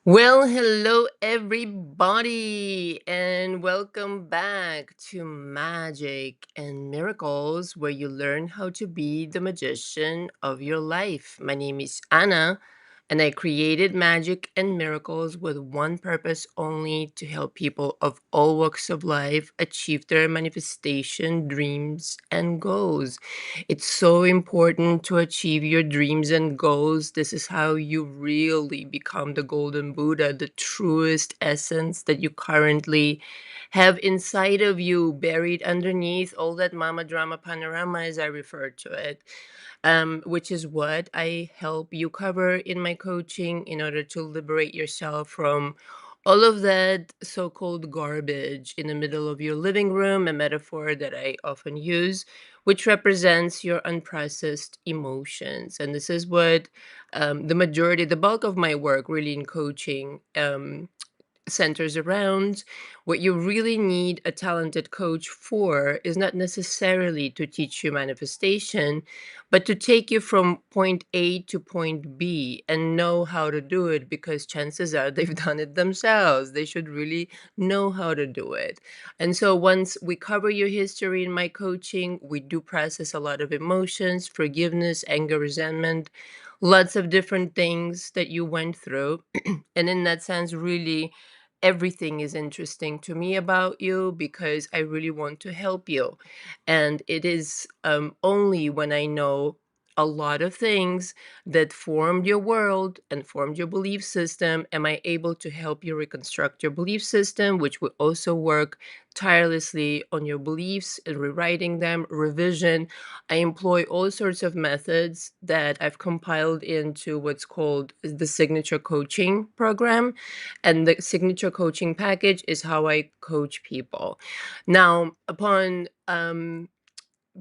Well, hello everybody, and welcome back to Magic and Miracles, where you learn how to be the magician of your life. My name is Anna, and I created Magic and Miracles with one purpose only: to help people of all walks of life achieve their manifestation, dreams, and goals. It's so important to achieve your dreams and goals. This is how you really become the golden Buddha, the truest essence that you currently have inside of you, buried underneath all that mama drama panorama, as I refer to it, which is what I help you cover in my coaching in order to liberate yourself from all of that so called garbage in the middle of your living room, a metaphor that I often use, which represents your unprocessed emotions. And this is what the bulk of my work really in coaching centers around. What you really need a talented coach for is not necessarily to teach you manifestation, but to take you from point A to point B and know how to do it, because chances are they've done it themselves. They should really know how to do it. And so once we cover your history in my coaching, we do process a lot of emotions: forgiveness, anger, resentment, lots of different things that you went through. And in that sense, really, everything is interesting to me about you because I really want to help you. And it is only when I know a lot of things that formed your world and formed your belief system am I able to help you reconstruct your belief system, which will also work tirelessly on your beliefs and rewriting them, revision. I employ all sorts of methods that I've compiled into what's called the signature coaching program. And the signature coaching package is how I coach people. Now, upon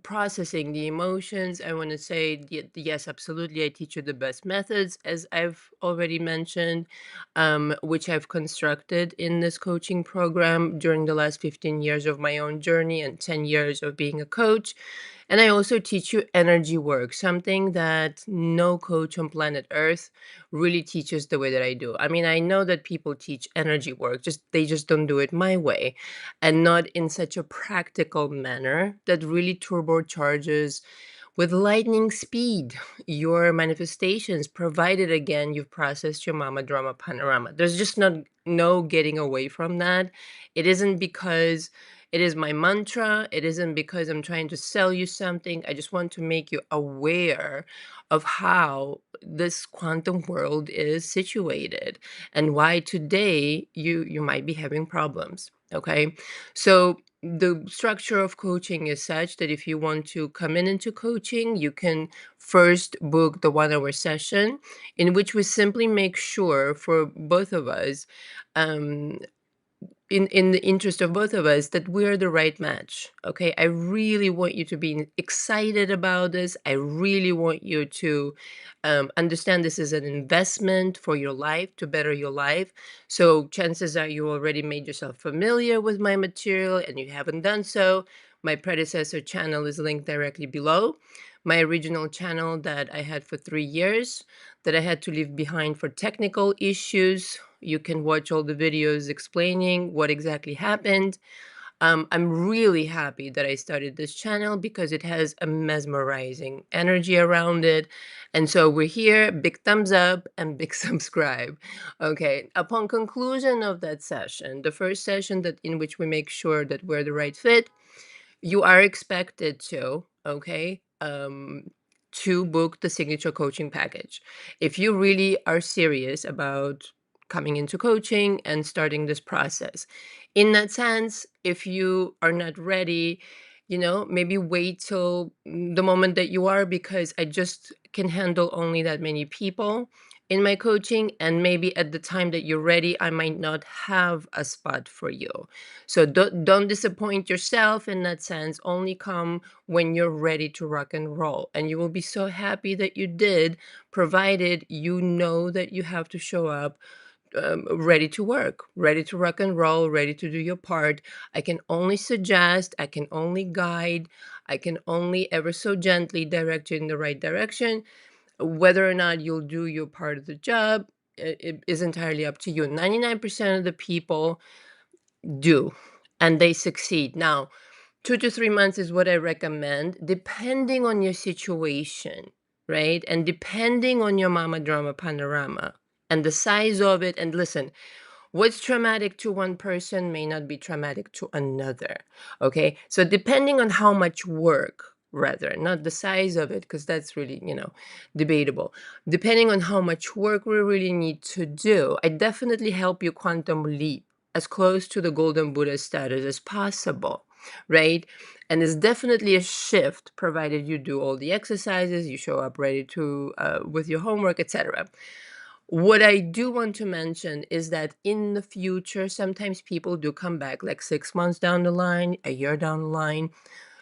processing the emotions, I want to say yes, absolutely. I teach you the best methods, as I've already mentioned, which I've constructed in this coaching program during the last 15 years of my own journey and 10 years of being a coach. And I also teach you energy work, something that no coach on planet Earth really teaches the way that I do. I mean, I know that people teach energy work, just they just don't do it my way, and not in such a practical manner that really turbocharges with lightning speed your manifestations, provided again you've processed your mama drama panorama. There's just no getting away from that. It isn't because it is my mantra. It isn't because I'm trying to sell you something. I just want to make you aware of how this quantum world is situated and why today you might be having problems. Okay. So the structure of coaching is such that if you want to come into coaching, you can first book the 1 hour session in which we simply make sure for both of us, um, in the interest of both of us, that we're the right match. Okay, I really want you to be excited about this. I really want you to understand this is an investment for your life, to better your life. So chances are you already made yourself familiar with my material, and you haven't done so, my predecessor channel is linked directly below. My original channel that I had for 3 years, that I had to leave behind for technical issues. You can watch all the videos explaining what exactly happened. I'm really happy that I started this channel because it has a mesmerizing energy around it. And so we're here, big thumbs up and big subscribe. Okay. Upon conclusion of that session, the first session that in which we make sure that we're the right fit, you are expected to, okay, to book the signature coaching package. If you really are serious about coming into coaching and starting this process. In that sense, if you are not ready, maybe wait till the moment that you are, because I just can handle only that many people in my coaching. And maybe at the time that you're ready, I might not have a spot for you. So don't disappoint yourself in that sense. Only come when you're ready to rock and roll. And you will be so happy that you did, provided you know that you have to show up ready to work, ready to rock and roll, ready to do your part. I can only suggest, I can only guide, I can only ever so gently direct you in the right direction. Whether or not you'll do your part of the job it is entirely up to you. 99% of the people do, and they succeed. Now, 2 to 3 months is what I recommend, depending on your situation, right? And depending on your mama drama panorama and the size of it. And listen, what's traumatic to one person may not be traumatic to another. Okay. So depending on how much work, rather, not the size of it, because that's really, debatable. Depending on how much work we really need to do, I definitely help you quantum leap as close to the golden Buddha status as possible. Right. And it's definitely a shift provided you do all the exercises, you show up ready to with your homework, etc. What I do want to mention is that in the future, sometimes people do come back like 6 months down the line, a year down the line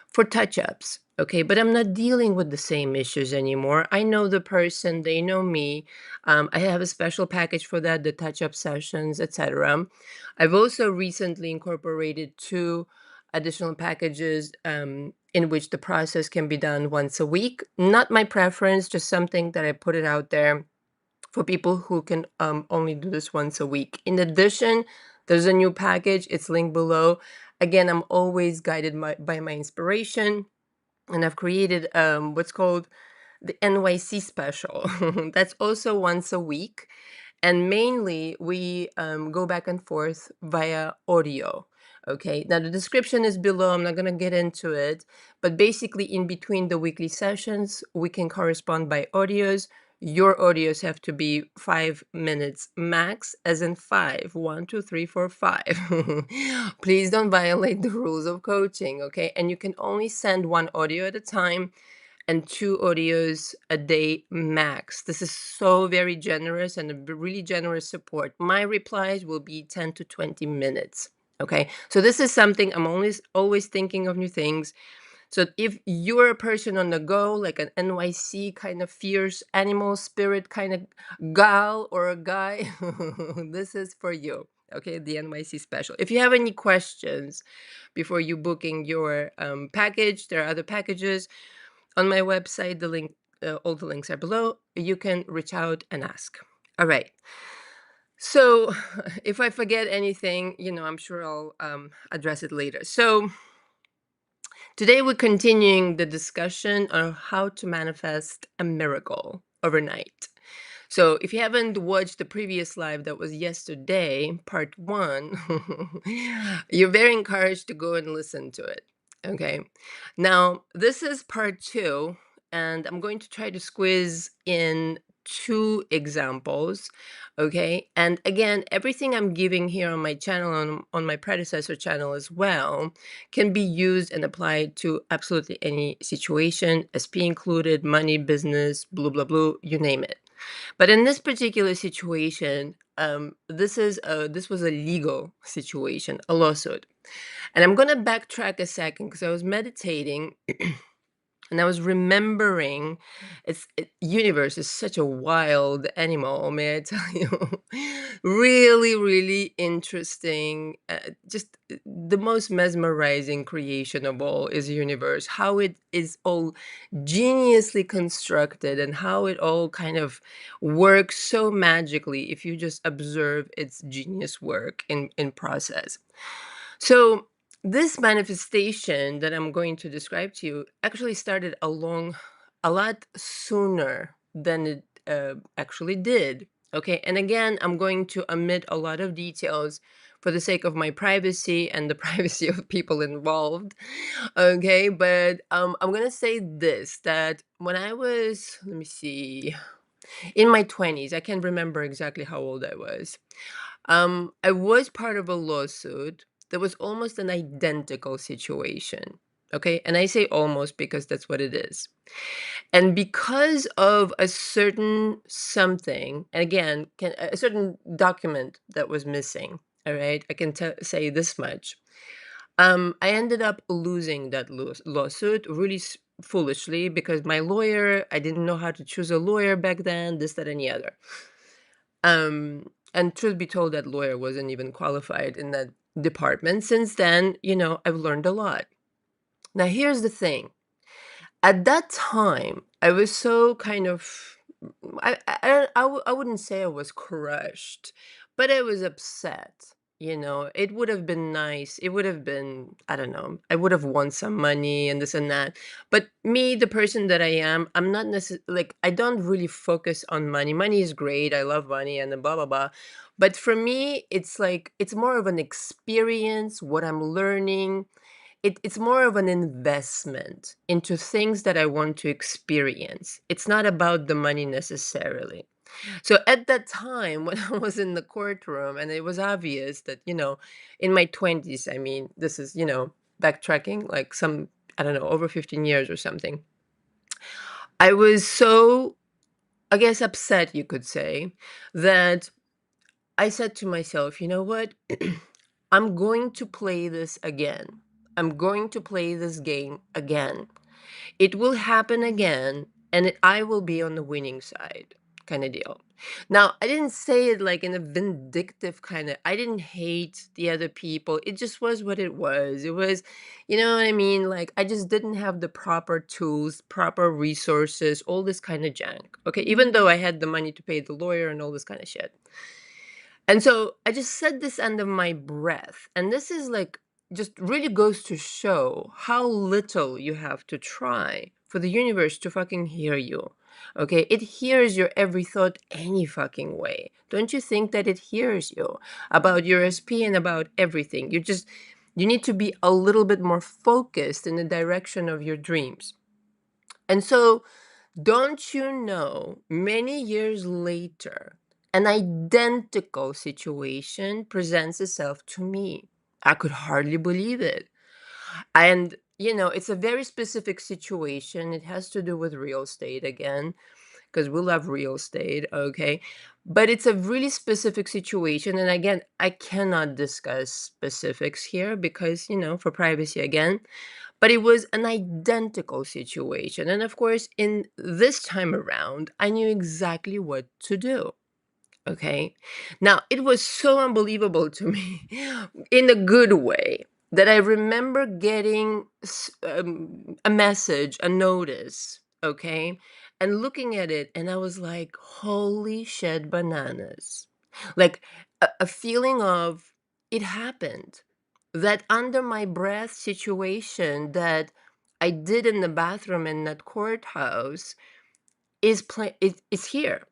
for touch ups. Okay. But I'm not dealing with the same issues anymore. I know the person, they know me. I have a special package for that, the touch up sessions, etc. I've also recently incorporated two additional packages in which the process can be done once a week. Not my preference, just something that I put it out there for people who can only do this once a week. In addition, there's a new package. It's linked below. Again, I'm always guided by my inspiration, and I've created what's called the NYC special. That's also once a week. And mainly, we go back and forth via audio. Okay, now the description is below. I'm not going to get into it. But basically, in between the weekly sessions, we can correspond by audios. Your audios have to be 5 minutes max, as in five. 1, 2, 3, 4, 5. Please don't violate the rules of coaching. Okay, and you can only send one audio at a time and 2 audios a day max. This is so very generous and a really generous support. My replies will be 10 to 20 minutes. Okay. So this is something I'm always thinking of new things. So if you're a person on the go, like an NYC kind of fierce animal spirit kind of gal or a guy, this is for you. Okay, the NYC special. If you have any questions before you booking your package, there are other packages on my website. The link, all the links are below. You can reach out and ask. All right. So if I forget anything, I'm sure I'll address it later. So today we're continuing the discussion on how to manifest a miracle overnight. So if you haven't watched the previous live that was yesterday, part one, you're very encouraged to go and listen to it. Okay. Now, this is part two, and I'm going to try to squeeze in two examples. Okay. And again, everything I'm giving here on my channel, on my predecessor channel as well, can be used and applied to absolutely any situation, SP included, money, business, blah, blah, you name it. But in this particular situation, this was a legal situation, a lawsuit. And I'm gonna backtrack a second because I was meditating and I was remembering universe is such a wild animal, may I tell you? Really, really interesting. Just the most mesmerizing creation of all is universe. How it is all geniusly constructed and how it all kind of works so magically if you just observe its genius work in process. So this manifestation that I'm going to describe to you actually started a lot sooner than it actually did. Okay. And again, I'm going to omit a lot of details for the sake of my privacy and the privacy of people involved. Okay. But I'm going to say this, that when I was, let me see, in my 20s, I can't remember exactly how old I was. I was part of a lawsuit that was almost an identical situation. Okay. And I say almost because that's what it is. And because of a certain something, and again, a certain document that was missing. All right. I can say this much. I ended up losing that lawsuit really foolishly because my lawyer, I didn't know how to choose a lawyer back then, this, that, and the other. And truth be told, that lawyer wasn't even qualified in that department. Since then, I've learned a lot. Now, here's the thing. At that time, I was so kind of I wouldn't say I was crushed, but I was upset. It would have been nice. It would have been, I don't know, I would have won some money and this and that. But me, the person that I am, I'm not necessarily like, I don't really focus on money. Money is great. I love money and then blah, blah, blah. But for me, it's like, it's more of an experience, what I'm learning. It's more of an investment into things that I want to experience. It's not about the money necessarily. So at that time, when I was in the courtroom, and it was obvious that, in my 20s, I mean, this is, backtracking like some, I don't know, over 15 years or something. I was so, I guess, upset, you could say, that I said to myself, you know what? I'm going to play this again. I'm going to play this game again. It will happen again, and I will be on the winning side, kind of deal. Now, I didn't say it like in a vindictive kind of, I didn't hate the other people. It just was what it was. It was, you know what I mean? Like, I just didn't have the proper tools, proper resources, all this kind of junk. Okay. Even though I had the money to pay the lawyer and all this kind of shit. And so I just said this under my breath. And this is like, just really goes to show how little you have to try for the universe to fucking hear you. Okay. It hears your every thought any fucking way. Don't you think that it hears you about your SP and about everything? You need to be a little bit more focused in the direction of your dreams. And so, don't you know, many years later, an identical situation presents itself to me. I could hardly believe it. And, it's a very specific situation. It has to do with real estate again, because we love real estate, okay? But it's a really specific situation. And again, I cannot discuss specifics here because, for privacy again. But it was an identical situation. And of course, in this time around, I knew exactly what to do. Okay. Now, it was so unbelievable to me in a good way that I remember getting a message, a notice. Okay. And looking at it, and I was like, holy shit, bananas. Like a feeling of it happened. That under my breath situation that I did in the bathroom in that courthouse is here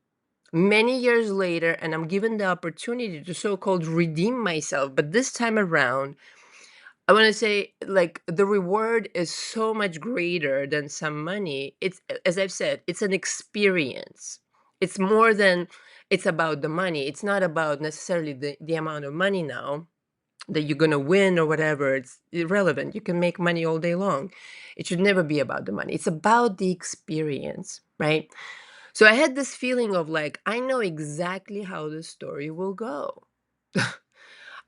many years later, and I'm given the opportunity to so-called redeem myself. But this time around, I want to say, like, the reward is so much greater than some money. It's, as I've said, it's an experience. It's more than it's about the money. It's not about necessarily the amount of money now that you're going to win or whatever. It's irrelevant. You can make money all day long. It should never be about the money. It's about the experience, right? So I had this feeling of like, I know exactly how the story will go.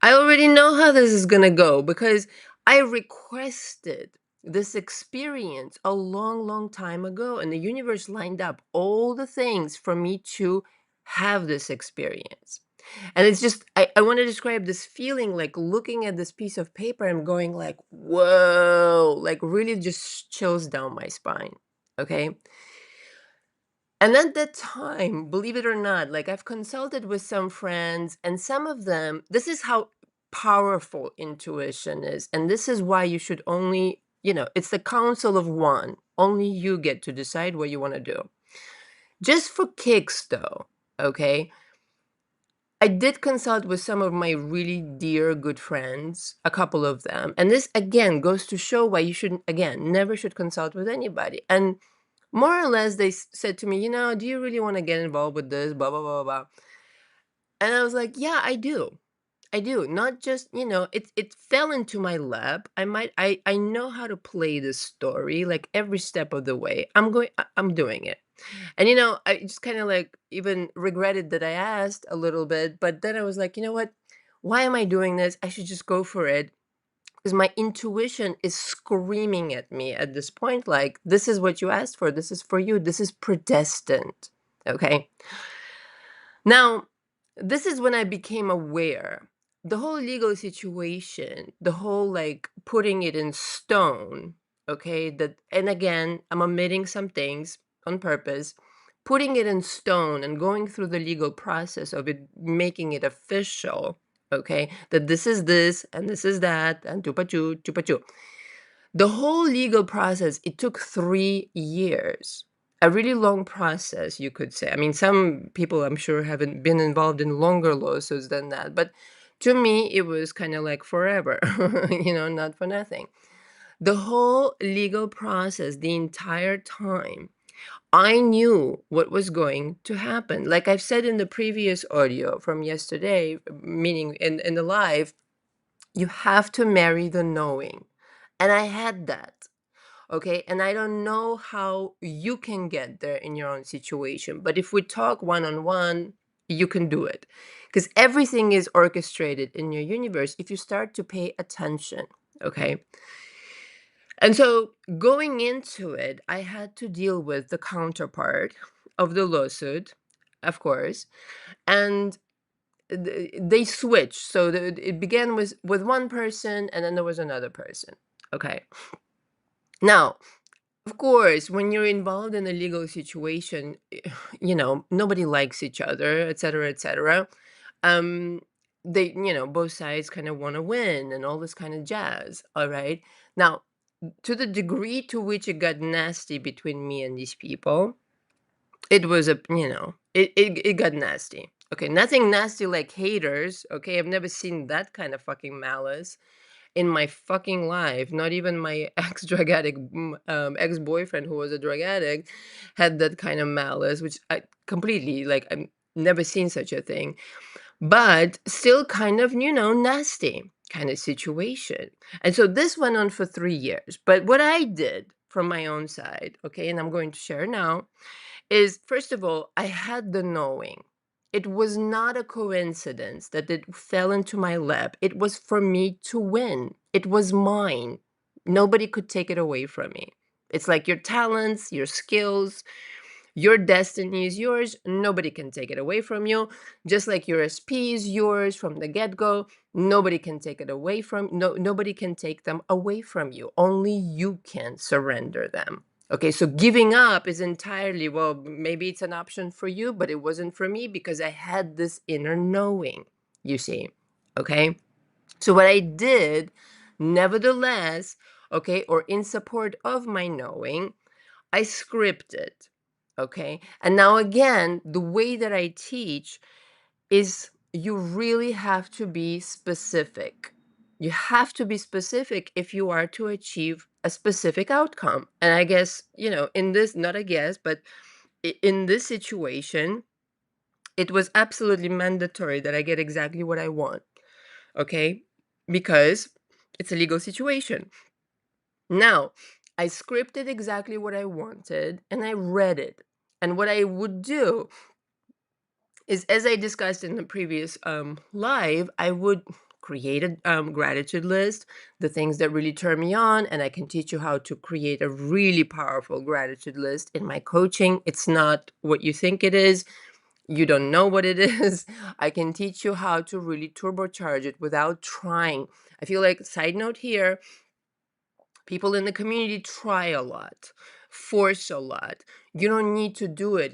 I already know how this is going to go because I requested this experience a long, long time ago, and the universe lined up all the things for me to have this experience. And it's just, I want to describe this feeling like looking at this piece of paper and going like, whoa, like really just chills down my spine. Okay. And at that time, believe it or not, like I've consulted with some friends, and some of them, this is how powerful intuition is. And this is why you should only, it's the counsel of one. Only you get to decide what you want to do. Just for kicks, though, okay? I did consult with some of my really dear good friends, a couple of them. And this again goes to show why you shouldn't, again, never should consult with anybody. And more or less, they said to me, do you really want to get involved with this? Blah, blah, blah, blah. And I was like, yeah, I do. I do. Not just, it fell into my lap. I know how to play this story like every step of the way. I'm doing it. And I just kind of like even regretted that I asked a little bit, but then I was like, you know what? Why am I doing this? I should just go for it because my intuition is screaming at me at this point like, this is what you asked for. This is for you. This is predestined. Okay. Now, this is when I became aware. The whole legal situation, the whole like putting it in stone, okay, and again, I'm omitting some things on purpose. putting it in stone and going through the legal process of it, making it official, okay, that this is this and this is that and chupa-chu, chupa-chu. The whole legal process, it took 3 years. A really long process, you could say. I mean, some people I'm sure haven't been involved in longer lawsuits than that, but to me, it was kinda like forever, not for nothing. The whole legal process, the entire time, I knew what was going to happen. Like I've said in the previous audio from yesterday, meaning in the live, you have to marry the knowing. And I had that. Okay. And I don't know how you can get there in your own situation. But if we talk one on one, you can do it. Because everything is orchestrated in your universe if you start to pay attention. Okay. And so going into it, I had to deal with the counterpart of the lawsuit, of course, and they switched. So it began with one person, and then there was another person. Okay. Now, of course, when you're involved in a legal situation, nobody likes each other, et cetera, et cetera. Um, both sides kind of want to win and all this kind of jazz. All right. Now, to the degree to which it got nasty between me and these people, it was it got nasty. Okay, nothing nasty like haters. Okay, I've never seen that kind of fucking malice in my fucking life. Not even my ex-drug addict, ex-boyfriend who was a drug addict, had that kind of malice, which I completely like. I've never seen such a thing, but still kind of, nasty kind of situation. And so this went on for 3 years. But what I did from my own side, okay, and I'm going to share now, is first of all, I had the knowing. It was not a coincidence that it fell into my lap. It was for me to win. It was mine. Nobody could take it away from me. It's like your talents, your skills, your destiny is yours. Nobody can take it away from you. Just like your SP is yours from the get-go. Nobody can take it away from nobody can take them away from you. Only you can surrender them. Okay, so giving up is entirely, well, maybe it's an option for you, but it wasn't for me because I had this inner knowing, you see. Okay. So what I did, nevertheless, okay, or in support of my knowing, I scripted. Okay. And now again, the way that I teach is you really have to be specific. You have to be specific if you are to achieve a specific outcome. And I guess, in this, not I guess, but in this situation, it was absolutely mandatory that I get exactly what I want. Okay. Because it's a legal situation. Now, I scripted exactly what I wanted and I read it. And what I would do is, as I discussed in the previous live, I would create a gratitude list, the things that really turn me on, and I can teach you how to create a really powerful gratitude list in my coaching. It's not what you think it is. You don't know what it is. I can teach you how to really turbocharge it without trying. I feel like, side note here, people in the community try a lot, force a lot. You don't need to do it.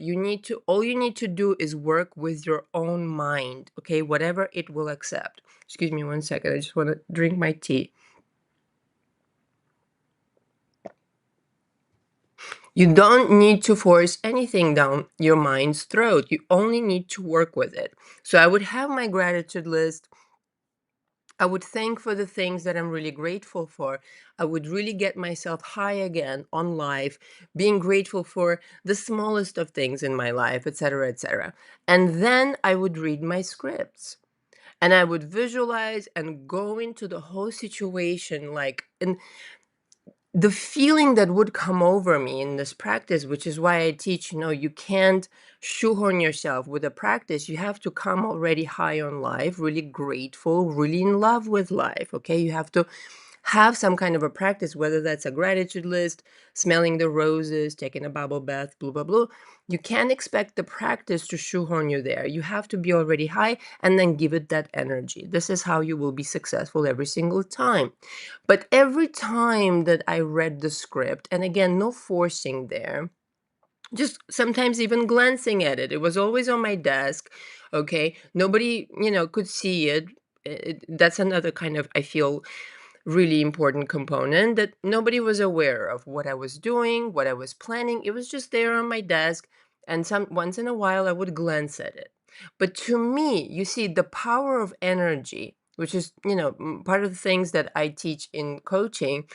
All you need to do is work with your own mind, okay? Whatever it will accept. Excuse me one second. I just want to drink my tea. You don't need to force anything down your mind's throat. You only need to work with it. So I would have my gratitude list. I would thank for the things that I'm really grateful for. I would really get myself high again on life, being grateful for the smallest of things in my life, etc., etc. And then I would read my scripts and I would visualize and go into the whole situation and the feeling that would come over me in this practice, which is why I teach, you can't shoehorn yourself with a practice. You have to come already high on life, really grateful, really in love with life. Okay. You have to have some kind of a practice, whether that's a gratitude list, smelling the roses, taking a bubble bath, blah, blah, blah. You can't expect the practice to shoehorn you there. You have to be already high and then give it that energy. This is how you will be successful every single time. But every time that I read the script, and again, no forcing there, just sometimes even glancing at it. It was always on my desk. Okay. Nobody, could see it. That's another kind of, I feel, really important component, that nobody was aware of what I was doing, what I was planning. It was just there on my desk. And some once in a while I would glance at it. But to me, you see, the power of energy, which is, part of the things that I teach in coaching,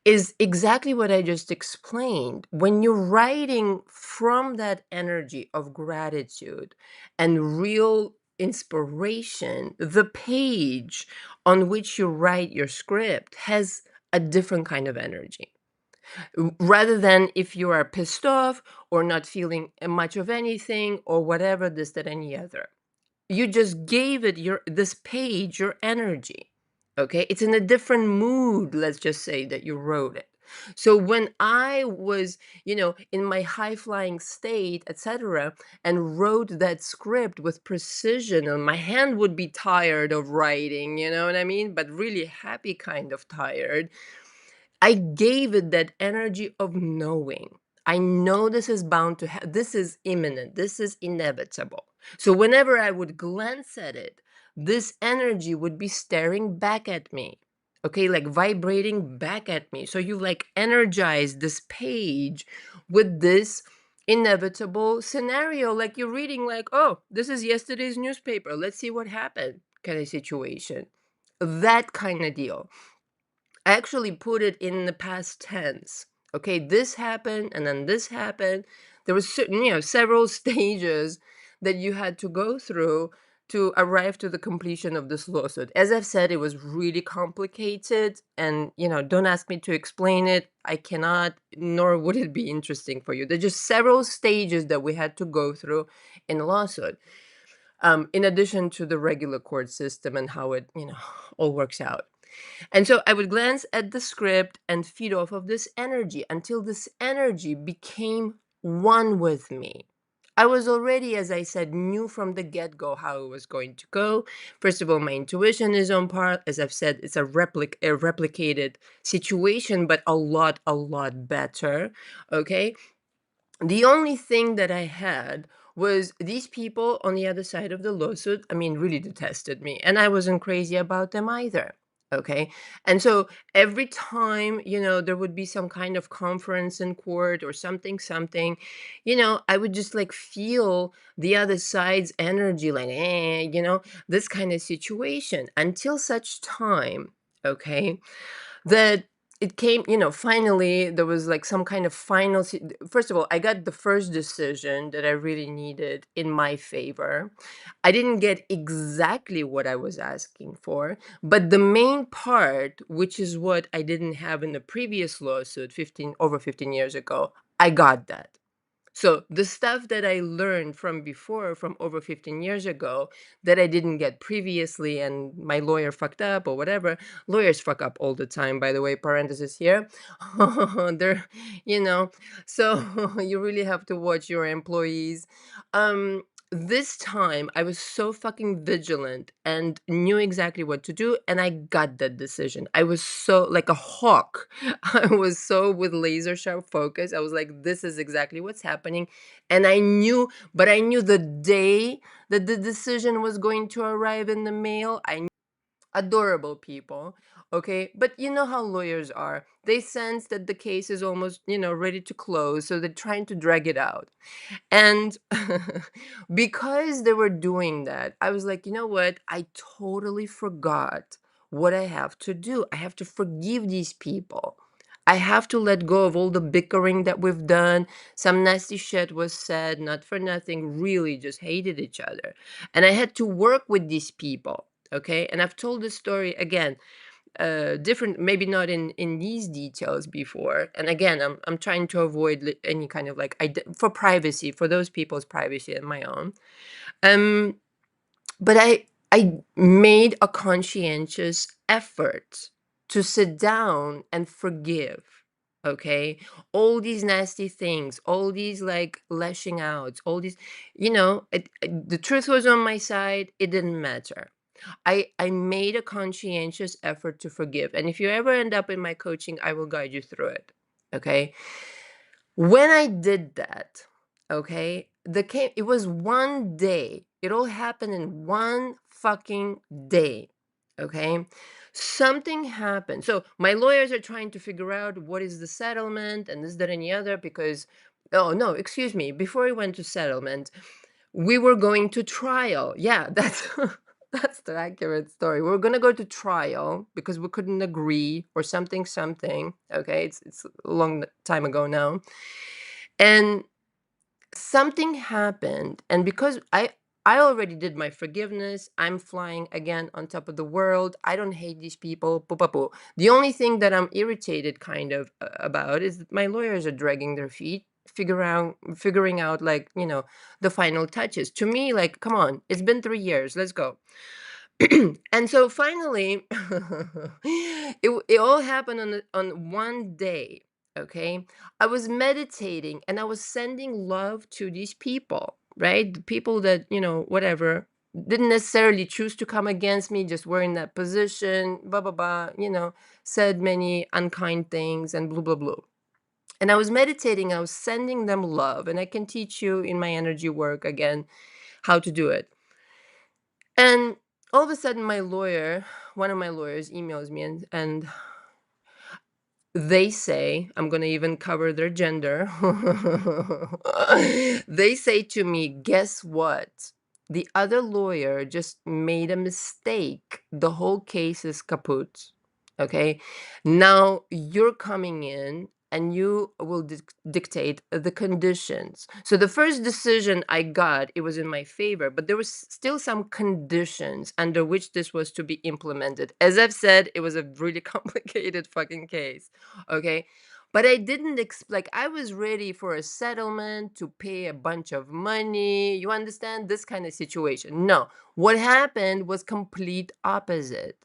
is exactly what I just explained. When you're writing from that energy of gratitude and real inspiration, the page on which you write your script has a different kind of energy. Rather than if you are pissed off or not feeling much of anything or whatever, this, that, any other. You just gave it this page your energy. Okay, it's in a different mood, let's just say, that you wrote it. So when I was, in my high flying state, etc., and wrote that script with precision, and my hand would be tired of writing, you know what I mean, but really happy kind of tired. I gave it that energy of knowing. I know this is bound to this is imminent. This is inevitable. So whenever I would glance at it, this energy would be staring back at me. Okay, like vibrating back at me. So you like energize this page with this inevitable scenario. Like you're reading, like, oh, this is yesterday's newspaper. Let's see what happened kind of situation. That kind of deal. I actually put it in the past tense. Okay, this happened and then this happened. There was certain, several stages that you had to go through to arrive to the completion of this lawsuit. As I've said, it was really complicated, and don't ask me to explain it. I cannot, nor would it be interesting for you. There's just several stages that we had to go through in a lawsuit. In addition to the regular court system and how it, all works out. And so I would glance at the script and feed off of this energy until this energy became one with me. I was already, as I said, knew from the get go how it was going to go. First of all, my intuition is on par. As I've said, it's a replicated situation, but a lot better. Okay. The only thing that I had was these people on the other side of the lawsuit, I mean, really detested me. And I wasn't crazy about them either. Okay. And so every time, there would be some kind of conference in court or something, I would just like feel the other side's energy, like, this kind of situation until such time. Okay, that it came, finally there was like some kind of first of all, I got the first decision that I really needed in my favor. I didn't get exactly what I was asking for, but the main part, which is what I didn't have in the previous lawsuit 15 years ago, I got that. So the stuff that I learned from before, from over 15 years ago, that I didn't get previously, and my lawyer fucked up or whatever. Lawyers fuck up all the time, by the way, parenthesis here. They're, you know, so you really have to watch your employees. Um, this time I was so fucking vigilant and knew exactly what to do, and I got that decision. I was so like a hawk. I was so with laser sharp focus. I was like, this is exactly what's happening. And I knew the day that the decision was going to arrive in the mail. Adorable people. Okay. But you know how lawyers are. They sense that the case is almost, ready to close. So they're trying to drag it out. And because they were doing that, I was like, you know what? I totally forgot what I have to do. I have to forgive these people. I have to let go of all the bickering that we've done. Some nasty shit was said, not for nothing, really just hated each other. And I had to work with these people. Okay. And I've told this story again, different, maybe not in these details before. And again, I'm trying to avoid any kind of like for privacy, for those people's privacy and my own. um but I made a conscientious effort to sit down and forgive. Okay, all these nasty things, all these like lashing outs, all these, the truth was on my side. It didn't matter. I made a conscientious effort to forgive. And if you ever end up in my coaching, I will guide you through it. Okay. When I did that, okay? It was one day. It all happened in one fucking day, okay? Something happened. So my lawyers are trying to figure out what is the settlement and this, that, and the other because, oh no, excuse me. Before we went to settlement, we were going to trial. Yeah, that's that's the accurate story. We were gonna go to trial because we couldn't agree or something, something. Okay, it's a long time ago now, and something happened, and because I already did my forgiveness, I'm flying again on top of the world. I don't hate these people. Poo, poo, poo. The only thing that I'm irritated kind of about is that my lawyers are dragging their feet, figuring out like, the final touches. To me, like, come on, it's been 3 years. Let's go. And so finally, it all happened on one day. Okay, I was meditating and I was sending love to these people, right? The people that, whatever, didn't necessarily choose to come against me, just were in that position, blah blah blah, said many unkind things and blah blah blah. And I was meditating, I was sending them love, and I can teach you in my energy work again how to do it. And all of a sudden, one of my lawyers emails me, and they say, I'm going to even cover their gender. They say to me, guess what? The other lawyer just made a mistake. The whole case is kaput. Okay. Now you're coming in and you will dictate the conditions. So the first decision I got, it was in my favor, but there was still some conditions under which this was to be implemented. As I've said, it was a really complicated fucking case. Okay. But I didn't like I was ready for a settlement to pay a bunch of money. You understand this kind of situation? No. What happened was complete opposite.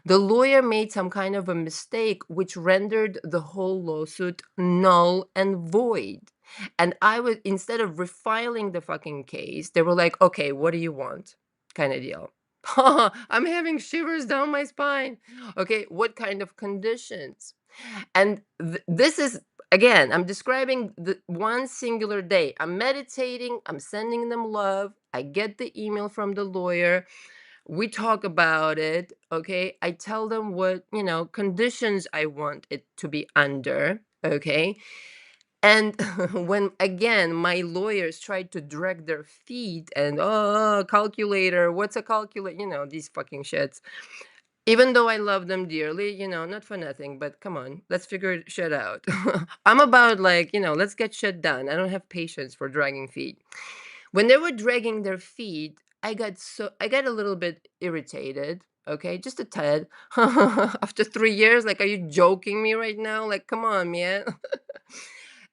The lawyer made some kind of a mistake which rendered the whole lawsuit null and void. And I was, instead of refiling the fucking case, they were like, okay, what do you want? Kind of deal. I'm having shivers down my spine. Okay, what kind of conditions? And this is, again, I'm describing the one singular day. I'm meditating, I'm sending them love. I get the email from the lawyer. We talk about it. Okay. I tell them what, conditions I want it to be under. Okay. And when again my lawyers tried to drag their feet and, oh, calculator, what's a calculator? These fucking shits. Even though I love them dearly, not for nothing, but come on, let's figure shit out. I'm about like, let's get shit done. I don't have patience for dragging feet. When they were dragging their feet, I got a little bit irritated. Okay, just a tad. After 3 years, like, are you joking me right now? Like, come on, man.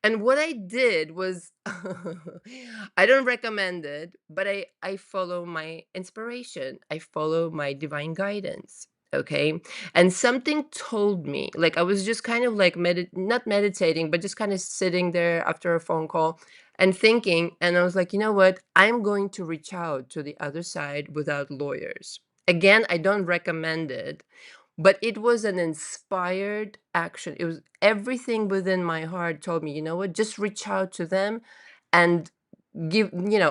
And what I did was, I don't recommend it, but I follow my inspiration. I follow my divine guidance. Okay. And something told me, like, I was just kind of like not meditating, but just kind of sitting there after a phone call and thinking. And I was like, you know what? I'm going to reach out to the other side without lawyers. Again, I don't recommend it, but it was an inspired action. It was everything within my heart told me, you know what, just reach out to them and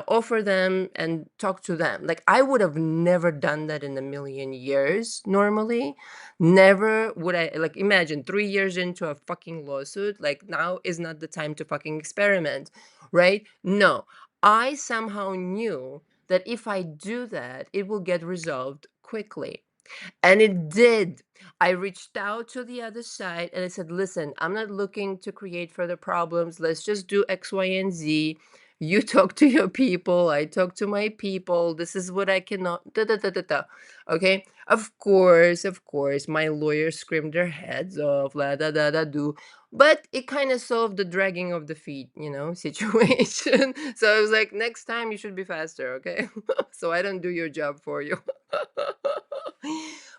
offer them and talk to them. Like, I would have never done that in a million years normally. Never would I, like, imagine 3 years into a fucking lawsuit, like, now is not the time to fucking experiment, right? No, I somehow knew that if I do that, it will get resolved quickly. And it did. I reached out to the other side and I said, listen, I'm not looking to create further problems. Let's just do X, Y, and Z. You talk to your people. I talk to my people. This is what I cannot. Da, da, da, da, da. Okay. Of course, my lawyers screamed their heads off. La da da da do. But it kind of solved the dragging of the feet, situation. So I was like, next time you should be faster. Okay. So I don't do your job for you.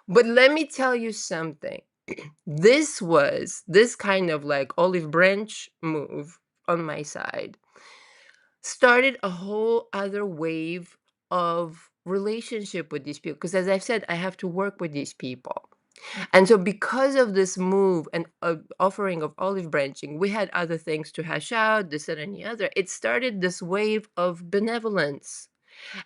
But let me tell you something. This kind of like olive branch move on my side started a whole other wave of relationship with these people. Because as I've said, I have to work with these people. And so because of this move and offering of olive branching, we had other things to hash out, this and any other. It started this wave of benevolence.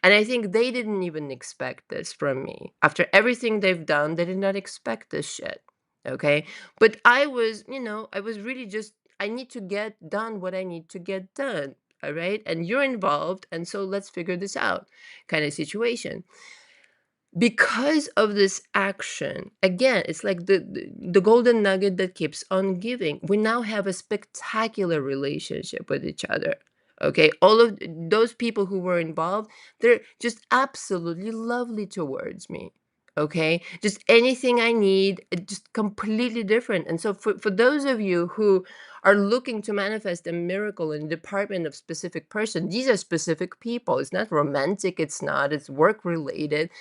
And I think they didn't even expect this from me. After everything they've done, they did not expect this shit. Okay. But I was really just, I need to get done what I need to get done. All right. And you're involved. And so let's figure this out kind of situation. Because of this action, again, it's like the golden nugget that keeps on giving. We now have a spectacular relationship with each other. Okay, all of those people who were involved, they're just absolutely lovely towards me. Okay, just anything I need, just completely different. And so for those of you who are looking to manifest a miracle in the department of specific person, these are specific people. It's not romantic, it's not, it's work related.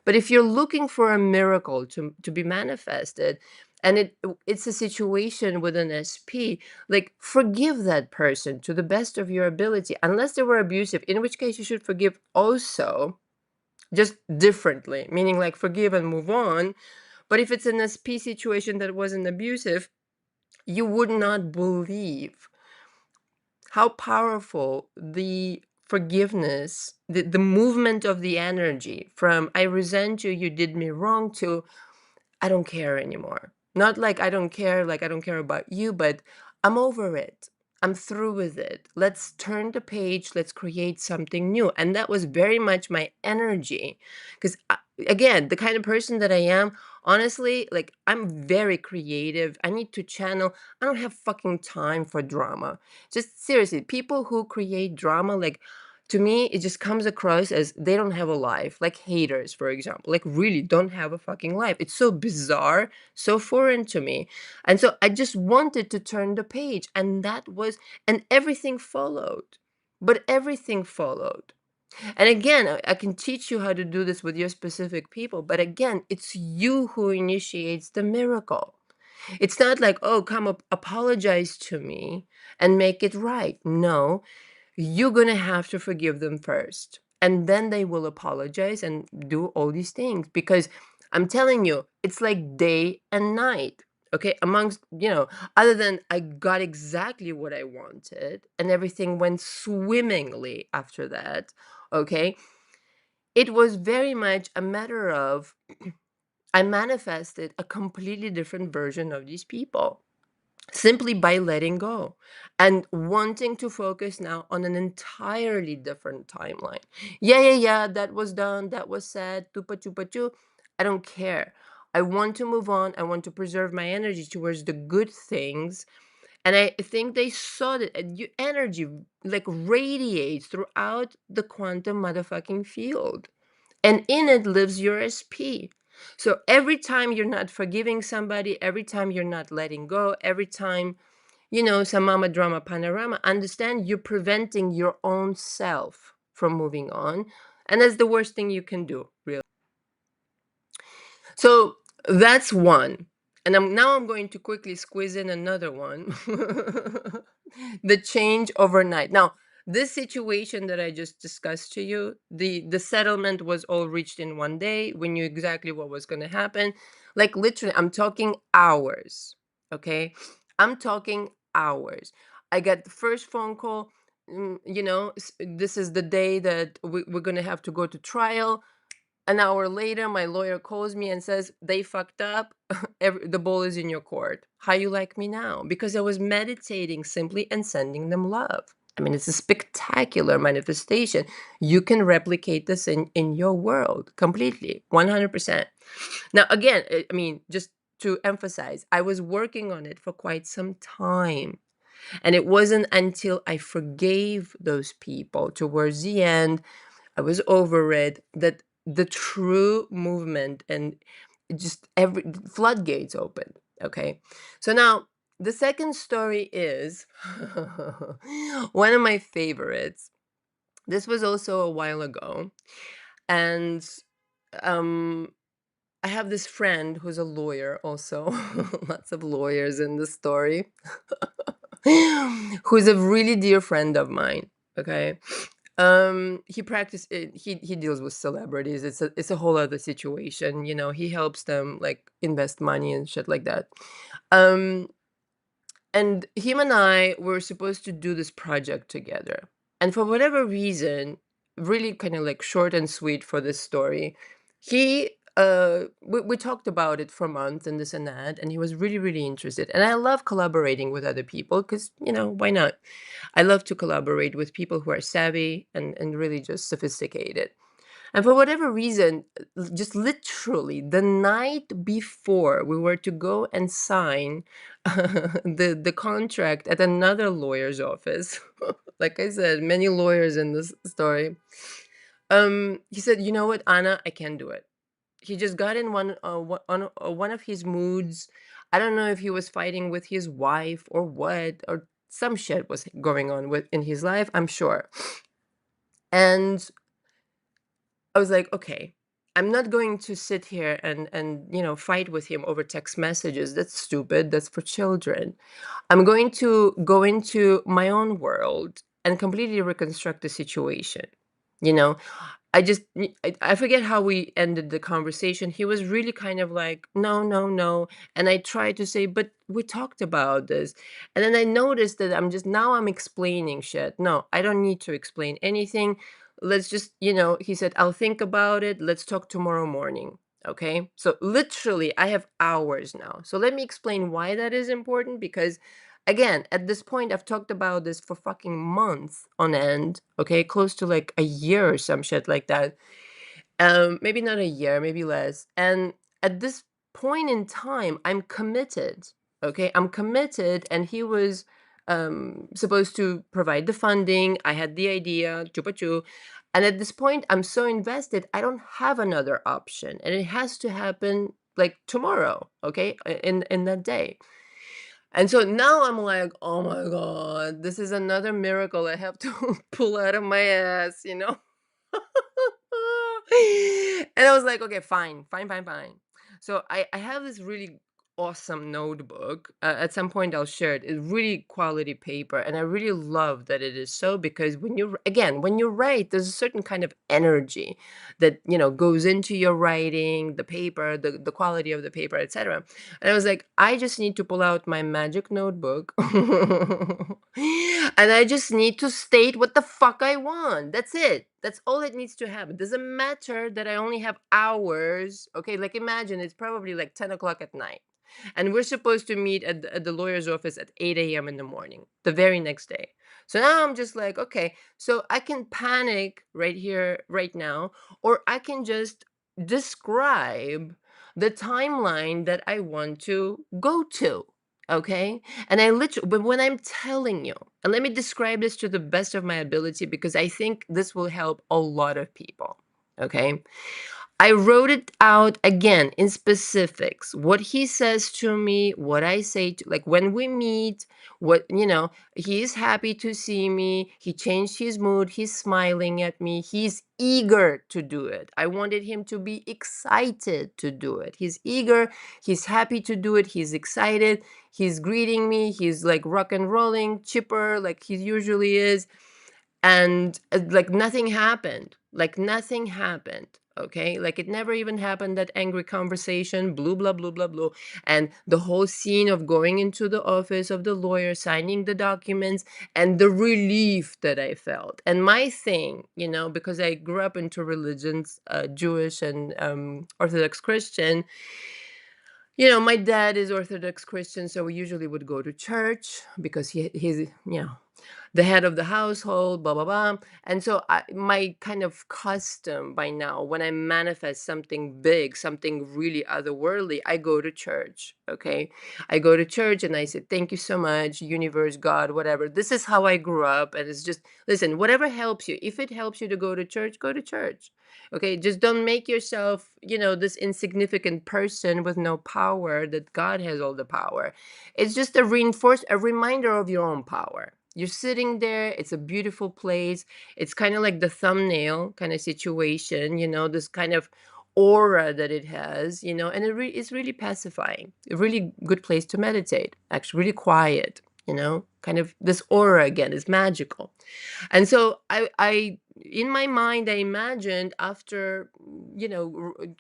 But if you're looking for a miracle to be manifested, and it's a situation with an SP, like forgive that person to the best of your ability, unless they were abusive, in which case you should forgive also, just differently, meaning like forgive and move on. But if it's an SP situation that wasn't abusive, you would not believe how powerful the forgiveness, the movement of the energy from I resent you, you did me wrong, to I don't care anymore. Not like I don't care, like I don't care about you, but I'm over it. I'm through with it. Let's turn the page. Let's create something new. And that was very much my energy. Because, again, the kind of person that I am, honestly, like I'm very creative. I need to channel. I don't have fucking time for drama. Just seriously, people who create drama, like, to me, it just comes across as they don't have a life, like haters, for example, like really don't have a fucking life. It's so bizarre, so foreign to me. And so I just wanted to turn the page, and and everything followed. But everything followed. And again, I can teach you how to do this with your specific people, but again, it's you who initiates the miracle. It's not like, oh, come up, apologize to me and make it right. No, you're going to have to forgive them first. And then they will apologize and do all these things. Because I'm telling you, it's like day and night. Okay. Amongst, other than I got exactly what I wanted and everything went swimmingly after that. Okay. It was very much a matter of I manifested a completely different version of these people simply by letting go and wanting to focus now on an entirely different timeline. Yeah, yeah, yeah, that was done, that was said, tupa chupa chu. I don't care. I want to move on. I want to preserve my energy towards the good things. And I think they saw that energy like radiates throughout the quantum motherfucking field. And in it lives your SP. So every time you're not forgiving somebody, every time you're not letting go, every time, some mama drama panorama, understand you're preventing your own self from moving on. And that's the worst thing you can do, really. So that's one. And I'm going to quickly squeeze in another one. The change overnight. Now, this situation that I just discussed to you, the settlement was all reached in one day. We knew exactly what was going to happen. Like literally, I'm talking hours. Okay? I'm talking hours. I got the first phone call. This is the day that we're going to have to go to trial. An hour later, my lawyer calls me and says, they fucked up. The ball is in your court. How you like me now? Because I was meditating simply and sending them love. I mean, it's a spectacular manifestation. You can replicate this in your world completely, 100%. Now, again, I mean, just to emphasize, I was working on it for quite some time. And it wasn't until I forgave those people towards the end, I was over it, that the true movement and just every floodgates opened. Okay. So now the second story is one of my favorites. This was also a while ago. And um I have this friend who's a lawyer also. Lots of lawyers in the story. Who's a really dear friend of mine. Okay. He practice he deals with celebrities. It's a whole other situation, you know. He helps them like invest money and shit like that. Um, and him and I were supposed to do this project together. And for whatever reason, really kind of like short and sweet for this story, we talked about it for months and this and that, and he was really, really interested. And I love collaborating with other people because, you know, why not? I love to collaborate with people who are savvy and really just sophisticated. And for whatever reason, just literally the night before we were to go and sign the contract at another lawyer's office, like I said, many lawyers in this story. He said, "You know what, Anna, I can't do it." He just got in one of his moods. I don't know if he was fighting with his wife or what, or some shit was going on with in his life, I'm sure. And I was like, okay, I'm not going to sit here and you know fight with him over text messages. That's stupid. That's for children. I'm going to go into my own world and completely reconstruct the situation. You know, I forget how we ended the conversation. He was really kind of like, "No, no, no." And I tried to say, "But we talked about this." And then I noticed that I'm explaining shit. No, I don't need to explain anything. Let's just, you know, he said, "I'll think about it. Let's talk tomorrow morning." Okay? So literally, I have hours now. So let me explain why that is important because again, at this point, I've talked about this for fucking months on end, okay? Close to like a year or some shit like that. Maybe not a year, maybe less. And at this point in time, I'm committed, okay? I'm committed, and he was supposed to provide the funding. I had the idea, chupa chu. And at this point, I'm so invested, I don't have another option. And it has to happen like tomorrow, okay? In that day. And so now I'm like, "Oh my god, this is another miracle I have to pull out of my ass," you know? And I was like, "Okay, fine, fine, fine, fine." So I have this really awesome notebook. At some point, I'll share it. It's really quality paper, and I really love that it is so because when you write, there's a certain kind of energy that, you know, goes into your writing, the paper, the quality of the paper, etc. And I was like, I just need to pull out my magic notebook and I just need to state what the fuck I want. That's it. That's all it needs to happen. It doesn't matter that I only have hours. Okay, like imagine it's probably like 10 o'clock at night. And we're supposed to meet at the lawyer's office at 8 a.m. in the morning, the very next day. So now I'm just like, okay, so I can panic right here, right now, or I can just describe the timeline that I want to go to. Okay. And I literally, but when I'm telling you, and let me describe this to the best of my ability because I think this will help a lot of people. Okay. I wrote it out again in specifics. What he says to me, what I say to like when we meet, what you know, he is happy to see me. He changed his mood. He's smiling at me. He's eager to do it. I wanted him to be excited to do it. He's eager, he's happy to do it. He's excited. He's greeting me. He's like rock and rolling, chipper like he usually is, and like nothing happened, okay, like it never even happened, that angry conversation, blue blah blah blah blah, and the whole scene of going into the office of the lawyer, signing the documents, and the relief that I felt. And my thing, you know, because I grew up into religions, Jewish and Orthodox Christian, you know, my dad is Orthodox Christian, so we usually would go to church because he's, you know, the head of the household, blah, blah, blah. And so my kind of custom by now, when I manifest something big, something really otherworldly, I go to church. Okay. I go to church and I say, thank you so much, universe, God, whatever. This is how I grew up. And it's just, listen, whatever helps you. If it helps you to go to church, go to church. Okay. Just don't make yourself, you know, this insignificant person with no power, that God has all the power. It's just a reminder of your own power. You're sitting there, it's a beautiful place. It's kind of like the thumbnail kind of situation, you know, this kind of aura that it has, you know, and it's really pacifying. A really good place to meditate, actually, really quiet, kind of this aura again is magical. And so I in my mind, I imagined after,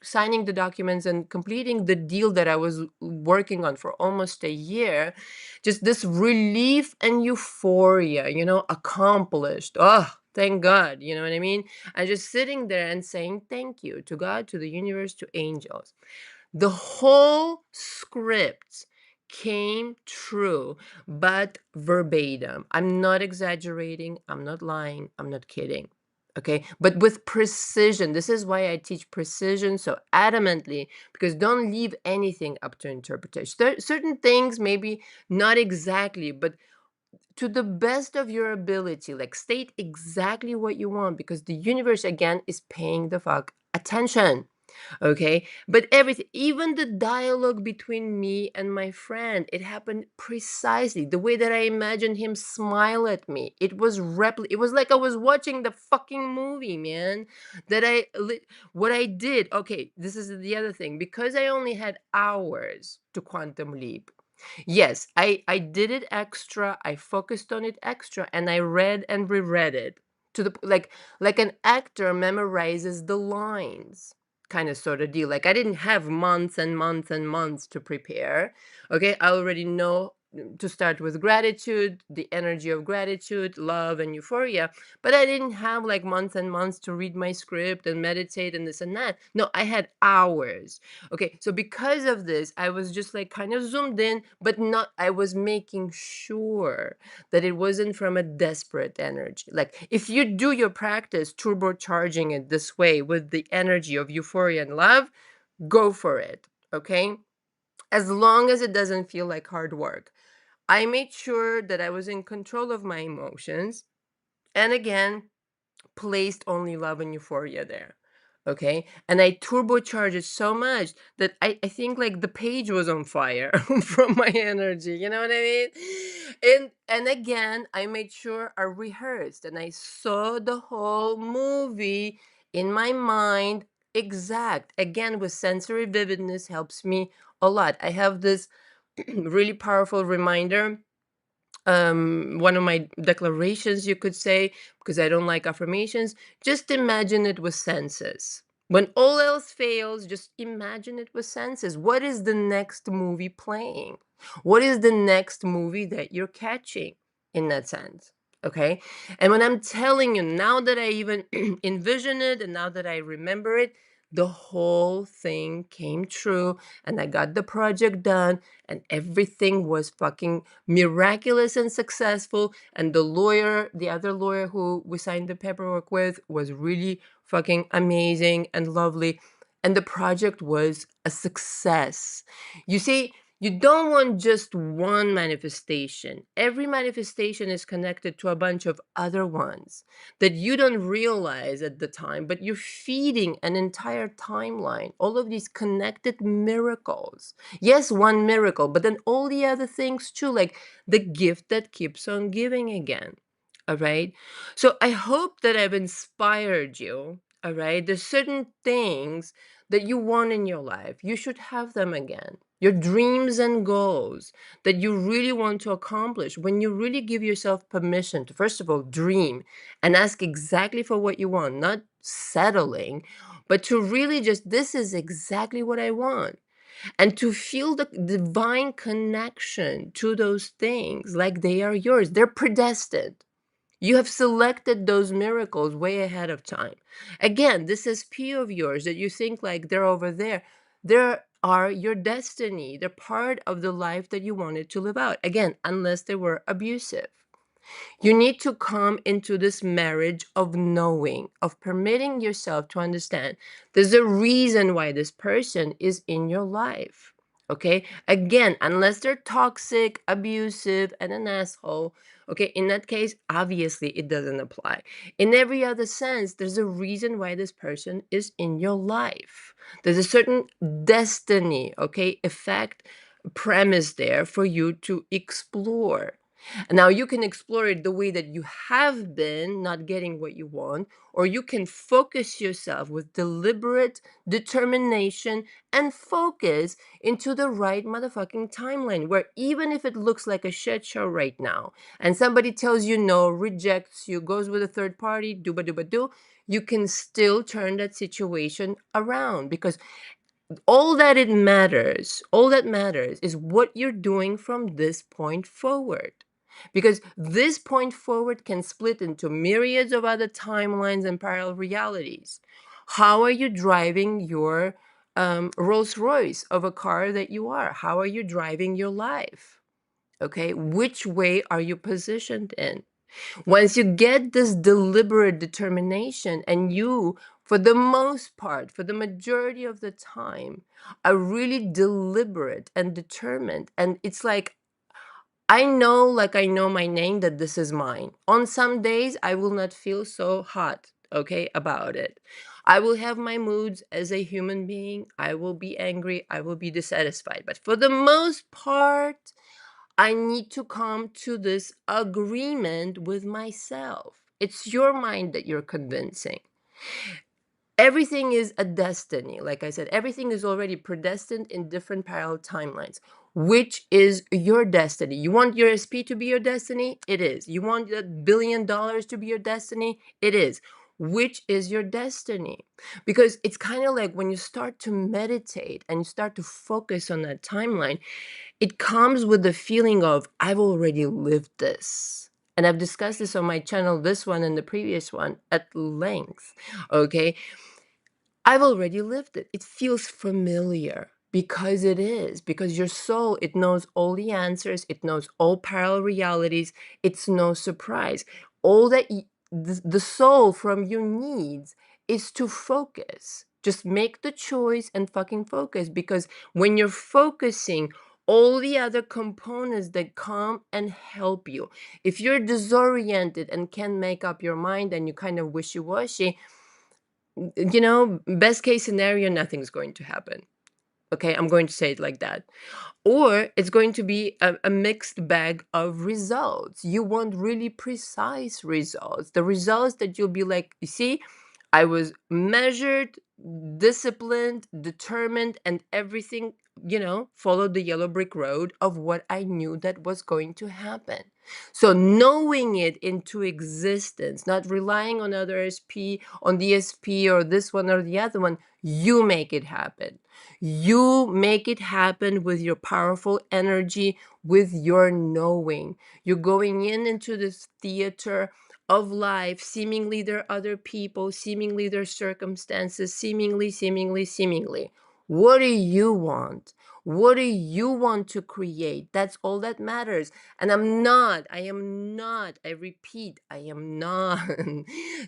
signing the documents and completing the deal that I was working on for almost a year, just this relief and euphoria, accomplished. Oh, thank God. You know what I mean? And just sitting there and saying thank you to God, to the universe, to angels. The whole script came true, but verbatim. I'm not exaggerating. I'm not lying. I'm not kidding. Okay. But with precision. This is why I teach precision so adamantly, because don't leave anything up to interpretation. Certain things, maybe not exactly, but to the best of your ability, like state exactly what you want, because the universe, again, is paying the fuck attention. Okay, but everything, even the dialogue between me and my friend, it happened precisely the way that I imagined him smile at me. It was like I was watching the fucking movie, man. What I did. Okay, this is the other thing, because I only had hours to quantum leap. Yes, I did it extra. I focused on it extra, and I read and reread it to like an actor memorizes the lines, kind of sort of deal. Like I didn't have months and months and months to prepare. Okay, I already know to start with gratitude, the energy of gratitude, love, and euphoria. But I didn't have like months and months to read my script and meditate and this and that. No, I had hours. Okay, so because of this, I was just like kind of zoomed in, but not, I was making sure that it wasn't from a desperate energy. Like if you do your practice turbocharging it this way with the energy of euphoria and love, go for it. Okay, as long as it doesn't feel like hard work. I made sure that I was in control of my emotions. And again, placed only love and euphoria there. Okay. And I turbocharged it so much that I think like the page was on fire from my energy. You know what I mean? And again, I made sure I rehearsed and I saw the whole movie in my mind exact. Again, with sensory vividness helps me a lot. I have this really powerful reminder, one of my declarations, you could say, because I don't like affirmations. Just imagine it with senses. When all else fails, just imagine it with senses. What is the next movie playing? What is the next movie that you're catching in that sense? Okay. And when I'm telling you, now that I even envision it and now that I remember it, the whole thing came true and I got the project done and everything was fucking miraculous and successful. And the other lawyer who we signed the paperwork with, was really fucking amazing and lovely. And the project was a success. You see, you don't want just one manifestation. Every manifestation is connected to a bunch of other ones that you don't realize at the time, but you're feeding an entire timeline. All of these connected miracles. Yes, one miracle, but then all the other things too, like the gift that keeps on giving again. All right. So I hope that I've inspired you. All right. There's certain things that you want in your life. You should have them again. Your dreams and goals that you really want to accomplish. When you really give yourself permission to, first of all, dream and ask exactly for what you want, not settling, but to really just, this is exactly what I want, and to feel the divine connection to those things like they are yours. They're predestined. You have selected those miracles way ahead of time. Again, this SP of yours that you think like they're over there, they are your destiny. They're part of the life that you wanted to live out. Again, unless they were abusive. You need to come into this marriage of knowing, of permitting yourself to understand there's a reason why this person is in your life. Okay. Again, unless they're toxic, abusive, and an asshole. Okay. In that case, obviously it doesn't apply. In every other sense, there's a reason why this person is in your life. There's a certain destiny, okay, effect, premise there for you to explore. Now you can explore it the way that you have been not getting what you want, or you can focus yourself with deliberate determination and focus into the right motherfucking timeline, where even if it looks like a shit show right now and somebody tells you no, rejects you, goes with a third party, dooba dooba doo, you can still turn that situation around, because all that matters is what you're doing from this point forward. Because this point forward can split into myriads of other timelines and parallel realities. How are you driving your Rolls Royce of a car that you are? How are you driving your life? Okay, which way are you positioned in? Once you get this deliberate determination, and you, for the most part, for the majority of the time, are really deliberate and determined, and it's like, I know, like I know my name, that this is mine. On some days, I will not feel so hot, okay, about it. I will have my moods as a human being. I will be angry. I will be dissatisfied. But for the most part, I need to come to this agreement with myself. It's your mind that you're convincing. Everything is a destiny. Like I said, everything is already predestined in different parallel timelines. Which is your destiny? You want your SP to be your destiny? It is. You want $1 billion to be your destiny? It is. Which is your destiny? Because it's kind of like when you start to meditate and you start to focus on that timeline, it comes with the feeling of, I've already lived this. And I've discussed this on my channel, this one and the previous one, at length. Okay. I've already lived it. It feels familiar because it is, because your soul, it knows all the answers, it knows all parallel realities. It's no surprise. All that the soul from you needs is to focus. Just make the choice and fucking focus, because when you're focusing, all the other components that come and help you. If you're disoriented and can't make up your mind and you kind of wishy-washy, best case scenario, nothing's going to happen. Okay, I'm going to say it like that. Or it's going to be a mixed bag of results. You want really precise results, the results that you'll be like, you see, I was measured, disciplined, determined, and everything, followed the yellow brick road of what I knew that was going to happen. So knowing it into existence, not relying on other SP, on the SP or this one or the other one, you make it happen. You make it happen with your powerful energy, with your knowing. You're going into this theater of life. Seemingly there are other people, seemingly there are circumstances, seemingly. What do you want? What do you want to create? That's all that matters. And I repeat, I am not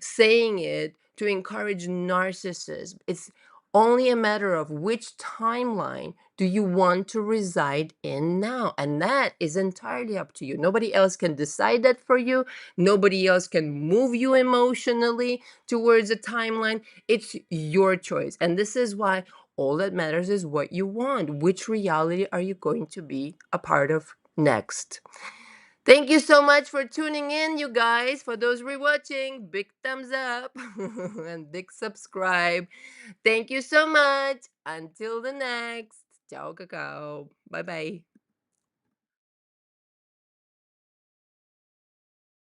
saying it to encourage narcissism. It's only a matter of which timeline do you want to reside in now. And that is entirely up to you. Nobody else can decide that for you. Nobody else can move you emotionally towards a timeline. It's your choice. And this is why all that matters is what you want. Which reality are you going to be a part of next? Thank you so much for tuning in, you guys. For those rewatching, big thumbs up and big subscribe. Thank you so much. Until the next. Ciao, cacao. Bye bye.